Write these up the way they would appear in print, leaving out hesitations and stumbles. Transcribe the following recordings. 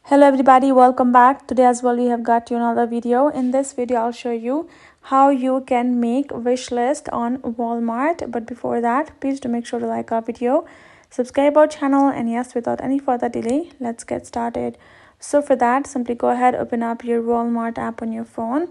Hello everybody, welcome back. Today as well we have got you another video. In this video I'll show you how you can make wish list on Walmart. But before that, please do make sure to like our video, subscribe our channel, and yes, without any further delay, let's get started. So for that, simply go ahead, open up your Walmart app on your phone.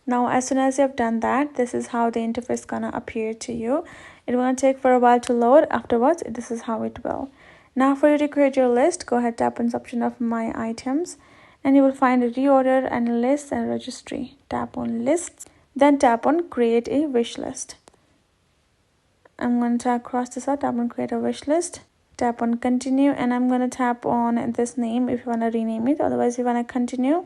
Now as soon as you have done that, this is how the interface gonna appear to you. It will take for a while to load. Afterwards, this is how it will. Now for you to create your list, go ahead, tap on this option of my items, and you will find a reorder and list and registry. Tap on lists, then tap on create a wish list. I'm going to cross this out, tap on create a wish list, tap on continue, and I'm going to tap on this name if you want to rename it. Otherwise, if you want to continue,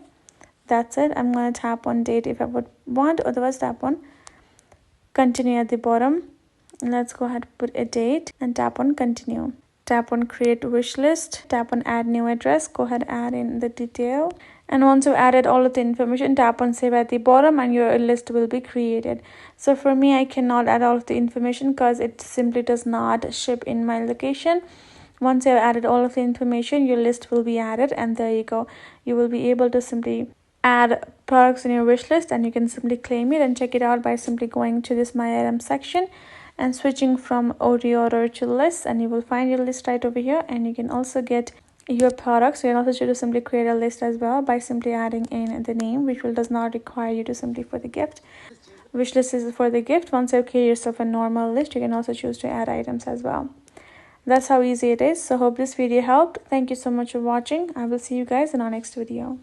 that's it. I'm going to tap on date if I would want. Otherwise, tap on continue at the bottom. Let's go ahead, put a date, and tap on continue. Tap on create wish list, tap on add new address, go ahead, add in the detail, and once you've added all of the information, tap on save at the bottom and your list will be created. So for me, I cannot add all of the information because it simply does not ship in my location. Once you've added all of the information, your list will be added, and there you go. You will be able to simply add products in your wish list, and you can simply claim it and check it out by simply going to this my item section and switching from reorder to list, and you will find your list right over here. And you can also get your products. You can also choose to simply create a list as well by simply adding in the name, which does not require you to simply for the gift. Wish list is for the gift. Once you create yourself a normal list, you can also choose to add items as well. That's how easy it is. So hope this video helped. Thank you so much for watching. I will see you guys in our next video.